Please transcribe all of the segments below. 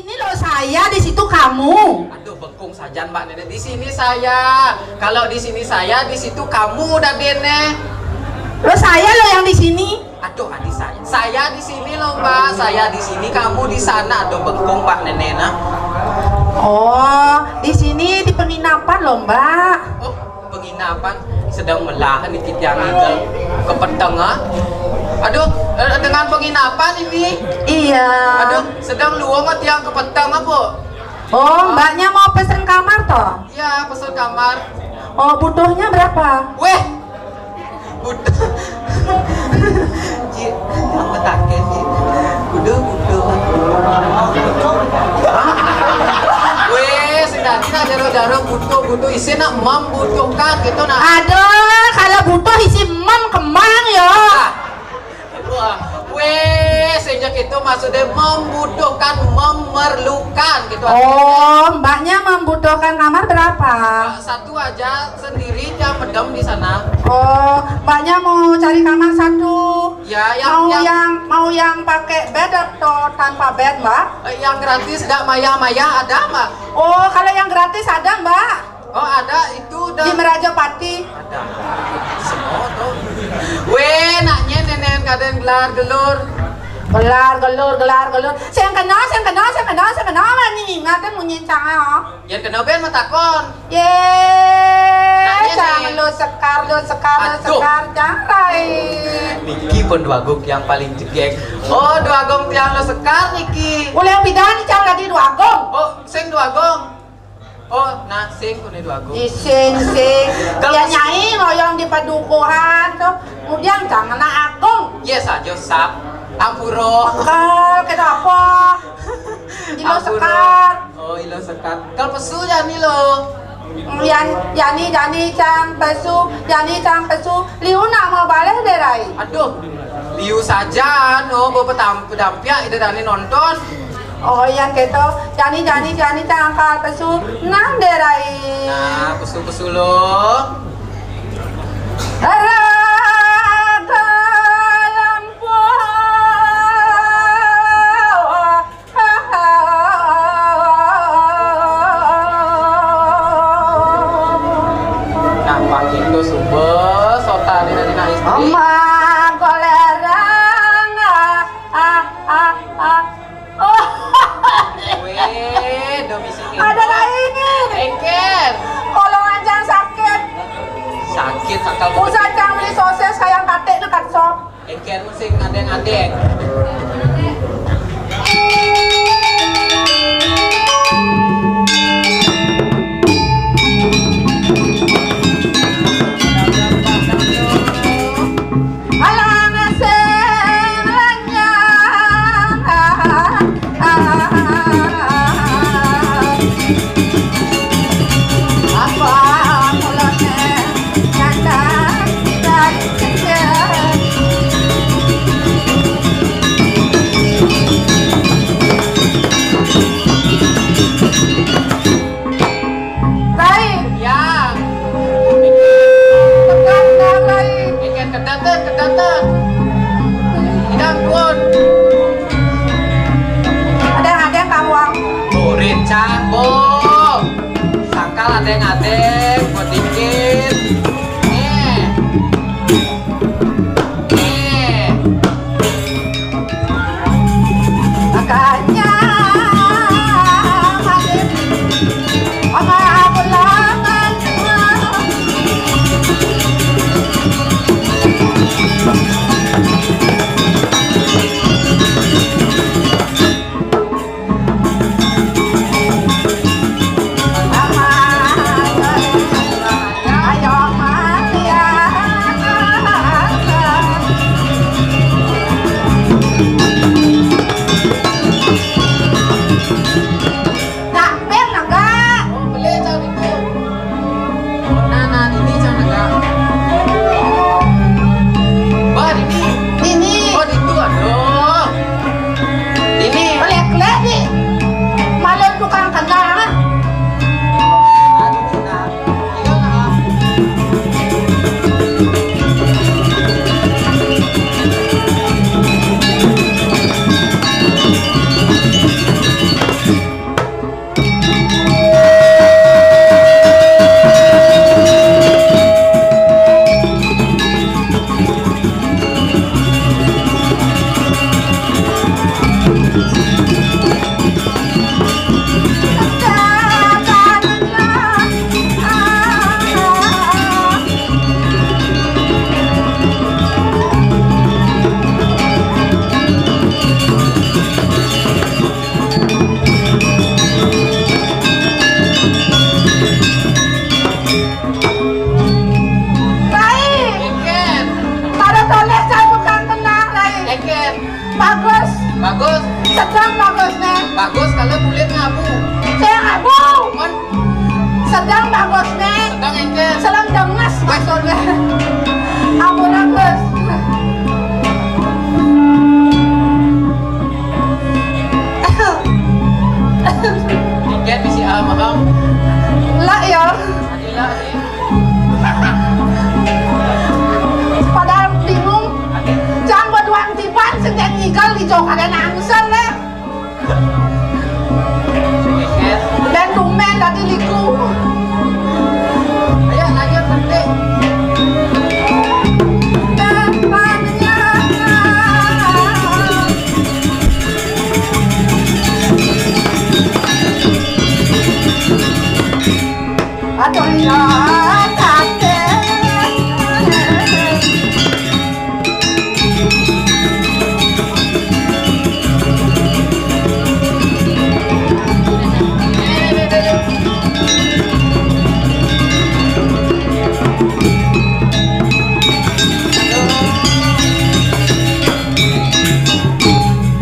sini loh saya, di situ kamu. Aduh, bengkung saja Mbak Nenek. Di sini saya. Kalau di sini saya, di situ kamu udah Nenek. Loh saya loh yang di sini. Aduh, adik saya. Saya di sini loh Mbak. Saya di sini, kamu di sana. Aduh, bengkung Mbak Nenek nah. Oh, di sini di penginapan loh Mbak. Oh, penginapan sedang melahan dikit yang ke peteng ah. Aduh, dengan penginapan ini. Iya. Aduh, sedang luang yang ke peteng apa? Oh, Mbaknya mau pesen kamar toh? Ya, pesen kamar. Oh, butuhnya berapa? Weh, butuh. Cik, yang betakin Cik. Butuh. Weh, sedangkan jaro-jaro butuh isi nak membutuhkan gitu nak. Aduh, kalau butuh isi kemang ya. Wah, weh, sejak itu maksudnya membutuhkan, memerlukan gitu. Oh, Mbaknya membutuhkan kamar berapa? Satu aja sendiri yang medem di sana. Oh, Mbaknya mau cari kamar satu. Ya, mau yang pakai bed atau tanpa bed, Mbak? Yang gratis enggak maya-maya ada, Mbak? Oh, kalau yang gratis ada, Mbak. Oh, ada itu udah. Di Merajapati. Ada. Semua tuh. Weh, naknya nenek kadang gelar-gelur. Gelar. Saya kenal nih ngaten munyin canga. Yang kenal ben matakon. Ye, jangan lo sekar jangkai. Niki pun duagong yang paling jegek. Oh, duagong yang lo sekar Niki. Boleh yang bidani cang lagi duagong. Oh, sing duagong. Oh, nah sing kune duagong. Sing. Ya nyai ngoyong di padukuhan tuh. Kemudian jangan na agung. Yes aja sap. Ampuro. Kal kenapa? Ilo sekar. Oh, ilo sekar. Kal pesu ya nih lo. Yani cang pesu. Liuna mau balik deh Rai. Aduh, liu saja no bawa pedampia itu dani nonton. Oh yang gitu. Yani cang kal pesu. Nang deh Rai. Nah, pesu lo. Ada lainnya. Engker. Kalau anjang sakit. Sakit sakal. Usah cang beli sosis kayak kate dekat sop. Engker musing adeng-adeng. Adeng-adeng, buat dikit. Makanya hadir sama ulangan. Sama Iya, iya. Padahal bingung. Jangan berduang tiban sendiri ngigal di jauh ada nangsel lah. Keket. Dan dumen tadi liku. Ayo lanjut nanti. Aduh lihat hati.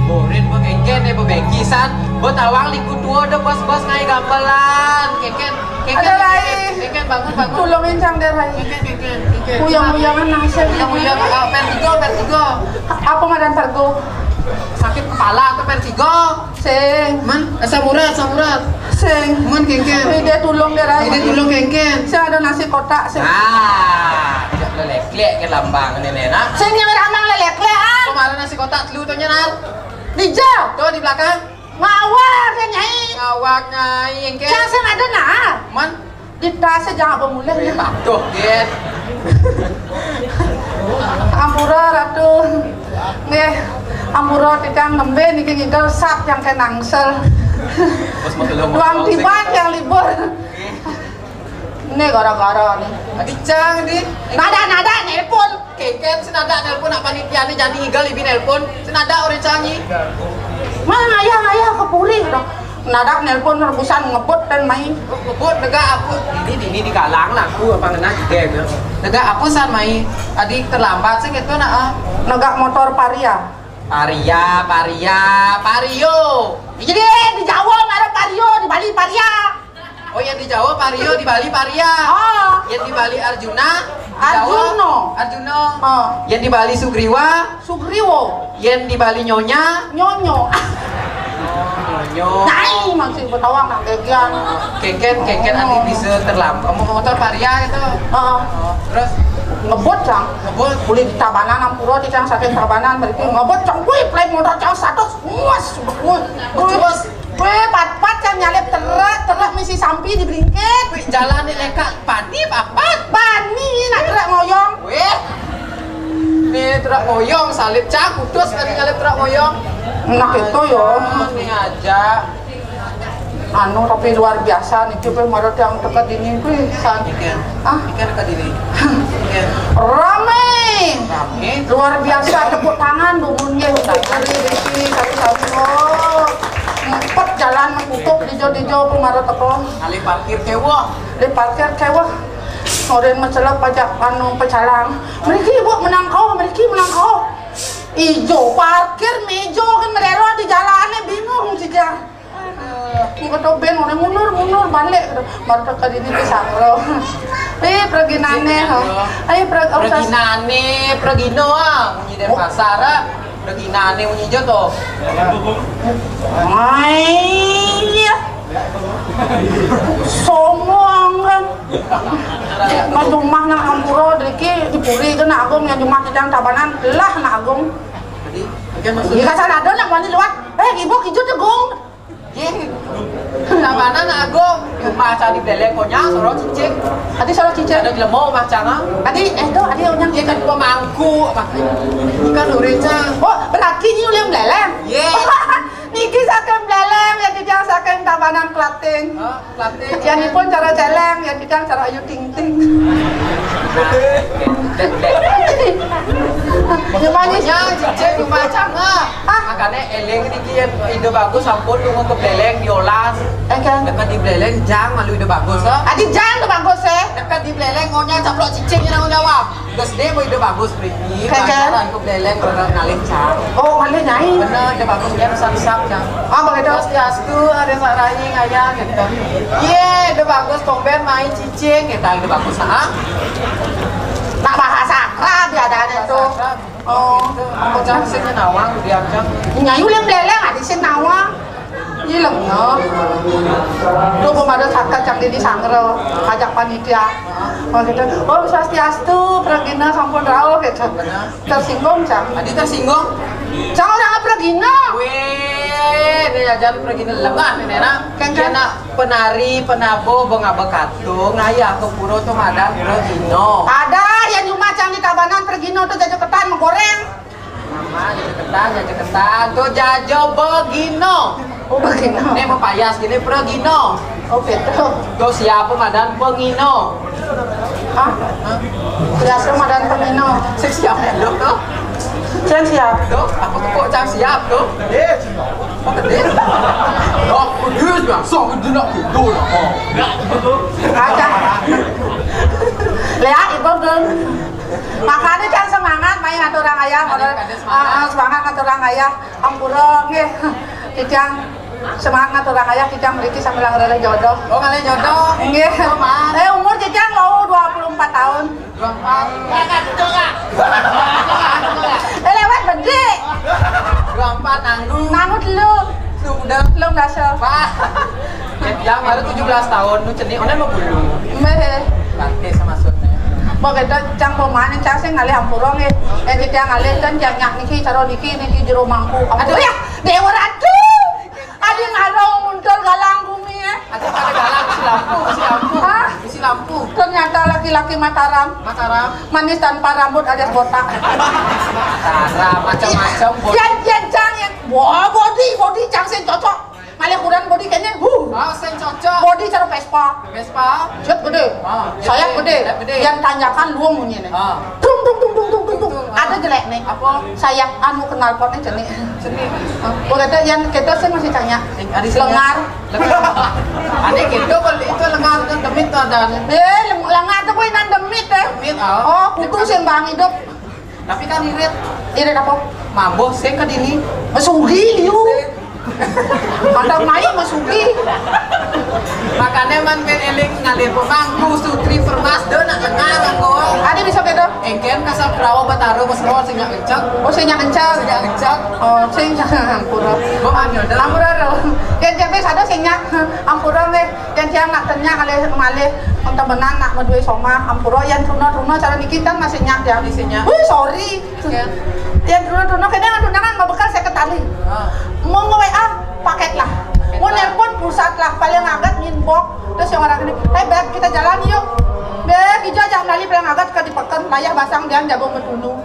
Borin begengken ya bebengkisan. Buat awang liku tua udah bos-bos ngai gambalan. Keket. Ada lain. Keket bangun. Tolongin cang derai. Keket. Uyang-uyangan nangse. Yang Pertigo. Apa ngadan Pergo? Sakit kepala atau Pertigo. Sing. Man, asam urat. Sing. Man kengken. Dia tulung derai. Ini dulu kengken. Sing ada nasi kotak sing. Tidak lelek-lek ke lambang nenek nak. Sing yang ramang lelek-lek an. Kemarin nasi kotak telu tuh nyenar. Dijauh. Tuh di belakang. Ngawak kan nyai. Ngawak nyai engke. Cang sing ada nah. Man, Di tas jangan bermulai ya. patuh get. Ampura ratu. Nggih. Ampura tikang nembe niki ngidel sap yang kayak nangsel. Bos mau tolong. Ruang tiban yang libur. Ini gara-gara nih. Adi cang di. Nada nelpon. Kengken senada nelpon nak panitia ni jadi igal ibi nelpon. Senada orang canggih. Mana ayah kepuri dong. Nada nelpon rebusan ngebut dan main. Ngebut nega aku. Ini digalang lah aku apa ngena juga. Nega aku san mai. Adik terlambat sih gitu nak. Negak motor Paria. Pario. Jadi di Jawa nggak ada Pario, di Bali Paria. Oh yang di Jawa Pario, di Bali Paria. Oh. Yang di Bali Arjuna. Di Arjuno. Jawa, Arjuno. Oh. Yang di Bali Sugriwa. Sugriwo. Yang di Bali Nyonya. Nyonyo. Nyonyo. Nai masih betawang nak gegian. Keken nanti bisa terlambat. Motor Paria gitu. Oh. Terus Ngebut cang. ngebut. Boleh di Tabanan Ampura di cang saking Tabanan berarti ngebut cang. Wih, play motor cang satu. Muas. Bos. Wih, pat cang nyalip terak misi sampi di bringket. Wih, jalan ini lekat padi papat. Bani nak terak ngoyong. Wih. Ini terak moyong salib cang kudus kan nyalip terak moyong. Nah itu yo. Ini aja. Anu tapi luar biasa nih coba marot yang dekat ini kuy san. Ikan. Ah, Ikan dekat ini. Ikan. rame. Rame. Luar biasa tepuk tangan dumunnya dari besi satu-satu. Empat jalan tutup dijo pemarot teko. Kali parkir kewo. Di parkir kewah. Orang masalah pajak anu pecalang. Mereka ibu menang kau. Ijo parkir mejo kan merero di jalannya bingung sih dia. Kata ben orang mundur balik baru dekat ini bisa bro. Perginane Pergino munyi dari pasar Perginane munyi jo to. Somong kan. Rumah nang Ampura diki dipuri kan agung yang rumah sedang Tabanan lah nak agung. Jika sana ada nak mandi lewat. Ibu hijau tegung. Tabanan agung maca di beleng konya soro cicing. Adi soro cicing. Ada jelemo macana. Adi onyang Dia kan pemangku ikan ureca. Oh, berarti ini udah meleleng. Niki saking meleleng, yang dijang saking Tabanan Klating. Klating. Yang ini pun cara celeng, yang dijang cara Ayu Ting Ting. Gimana sih? Cicing macana. Makanya eleng ini kian ide bagus sampun nunggu ke beleng diolas. Kan? Dekat di beleng jang malu ide bagus. Adi jang tuh bagus Dekat di beleng ngonya caplok cicingnya nang jawab. Gas de mau ide bagus primi. Pacaran ke beleng berenang ngalih cang. Oh, ngalih nyai. Bener ide bagus dia sap cang. Begitu. Terus diastu ada sarai ngaya gitu. Ide bagus tomben main cicing kita ide bagus Nak bahasa akrab ya ada itu. Oh, aku cang sini nawang dia cang. Nyayu yang beleng adi sing nawang. Ilang no. Lu pemada sakat cang di sangro, ajak panitia. Oh gitu. Oh swastiastu, pragina sampun rawuh gitu. Tersinggung cang. Adi tersinggung. Cang orang pragina. Weh, dia jajan pragina lengan ini nak. Kena penari, penabo, bengabe katung, ngayah ke puro tuh madan pragino. Ada yang cuma cang di Tabanan pragino tuh jajan ketan menggoreng. Mama jajan ketan, tuh jajo begino. Oh begino. Ini mau payas gini pragino. Oh betul. Tuh siapa madan pengino. Hah? Biasa madan pengino. Siap dong tuh. Cang siap. Tuh, aku tuh kok cang siap tuh. Oh gede. Oh gede bang, so gede nak gitu lah. Aja. Lea ibu dong. Makanya cang semangat main ngaturang ayah, semangat ngaturang ayah. Ampura nggih. Kijang semangat ngaturang ayah kijang mriki sambil ngareleh jodoh. Oh ngalih jodoh. Nggih. Umur kijang mau 24 tahun. 24. Lewat gede. 24 nanggung. Nanggut lu. Sudah. Belum dasar. Pak. Yang baru 17 tahun nu cenik onen mau bulu. Meh. Bangke sama maksudnya. Mau kita cang pemain cang sing ngalih hampura nggih. Kijang ngalih kan cang nyak niki cara niki jero mangku. Aduh ya, Dewa Ratu. Adi ngarong muncul galang bumi ya. Ada galang isi lampu. Hah? Isi lampu. Ternyata laki-laki Mataram. Manis tanpa rambut alias botak. Mataram macam-macam. Yang cang yang wah body cang sing cocok. Malah kurang body kayaknya Sing cocok. body cara Vespa. Jet gede. Sayap gede. Yang tanyakan lu munyi nih. Tung. Ada jelek nih. Apa? Sayap anu kenal potnya jenik. Oh kata yang kita sih masih tanya. Lengar. Ada gitu kalau itu lengar kan demit tuh ada. Lengar tuh gue nan demit deh. Demit. Oh kudu sing bang hidup. Tapi kan irit. Irit apa? Mabok sing ke dini. Masugi liu. Mandang main masugi. Makanya man ben eling ngalir pemangku sutri permas do nak lengar aku. Ada bisa beda. Engken kasar perawa bataro basro sing nyak kencang. Oh sing nyak kencang. Oh sing ampura. Ampura ro. Yen jabe sada sing nyak ampura we. Yen tiang nak tenya kali malih untuk benan nak medue soma ampura yen tuna cara nikitan masih nyak dia di sini. Sorry. Yen tuna kene tunangan mabekal saya ketali. Mau nge-WA paket lah, mau nelpon pusat lah, paling agak inbox. Terus yang orang ini, beb kita jalan yuk. Beb hijau jangan lali paling agak ke dipekan, layah basang dia jago metunu.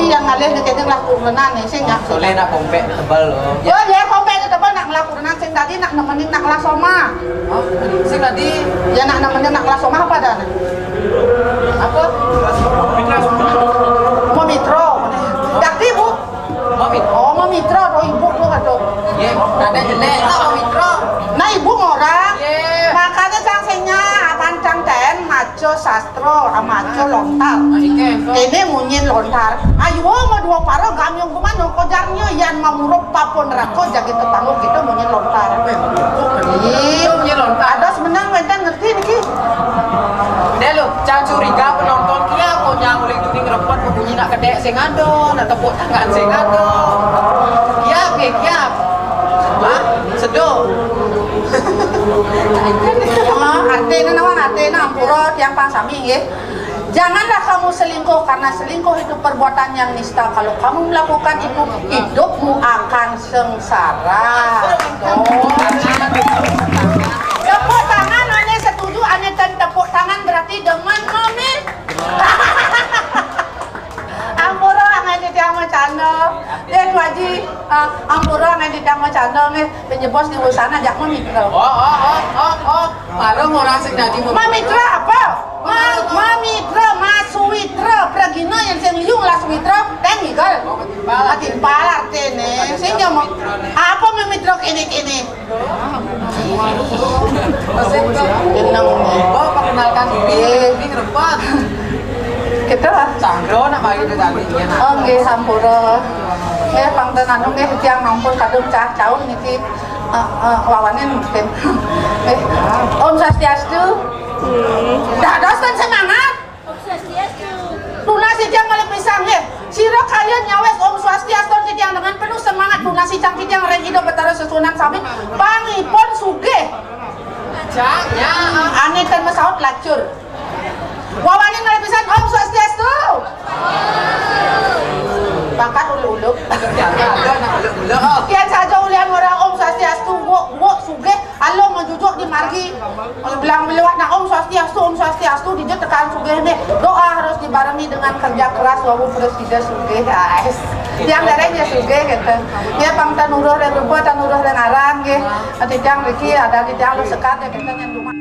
Iya ngalih diketeng lah kurenan nih, sih nggak. Soalnya nak kompek tebal loh. Oh dia kompek tebal nak ngelakurenan, sing tadi nak nemenin nak kelas soma. Oh, sing tadi. Ya nak nemenin nak kelas soma apa dah? Apa? Mau mitro, dakti bu. Mau mitro, oh ibu tuh kado. Iya, ada jelek lah mau mitro. Nah ibu ngorang. Iya. Makanya cangsinya pancang ten, maco sastro, maco lontar. Ini munyin lontar. Ayo mau dua paro gamyong kuman yang kojarnya yang mamuruk papon rako jadi tetangguh gitu munyin lontar. Iya, munyin lontar. Ada sebenarnya ngenten ngerti niki. Deh lo, jangan curiga penonton kia kok yang uling tuning repot bunyi nak kedek sing ado, nak tepuk tangan sing ado. Kiap. Hah? Sedo. Artinya ampura tiang pangsami nggih. Janganlah kamu selingkuh karena selingkuh itu perbuatan yang nista. Kalau kamu melakukan itu, hidupmu akan sengsara. Tepuk tangan, ane setuju, ane tepuk tangan berarti demen momen. Ampura ane tiang macano. Dia waji ampura ane tiang macano nih penyebos di sana jak memitra. Oh. Baru orang sing dadi Mamitra apa? Mamitra, Masuwitra, Pragina yang sing liung lah Suwitra, ten igal. Timpal artene. Sing mau apa mamitra kene. Oh, perkenalkan diri, ini repot. Kita Sandro nak bagi ke tadi. Oh, nggih sampura. Pangten anu nggih tiang mampun kadung cah-caun niki wawanen mungkin. Om Swastiastu. Dados kan semangat. Om Swastiastu. Tuna si tiang malih pisang nggih. Sira kalian nyawes Om Swastiastu titiang dengan penuh semangat lunasi cang titiang reng hidup betara susunan sami pangipun sugih. Jangnya Ane ten mesaut lacur. Wawani ngalepisan Om Swastiastu. Bakat ulu-ulu. Kian saja ulian orang Om Swastiastu wo sugih alo menjujuk di margi bilang melewat nak Om Swastiastu dijut tekan sugih deh. Doa harus dibarengi dengan kerja keras walaupun presiden sugih guys. Tiang derenya sugih gitu. Ya pang tanuruh dan rupa tanuruh dan arang ge. Ati tiang riki ada di tiang lu sekat ya kita yang rumah.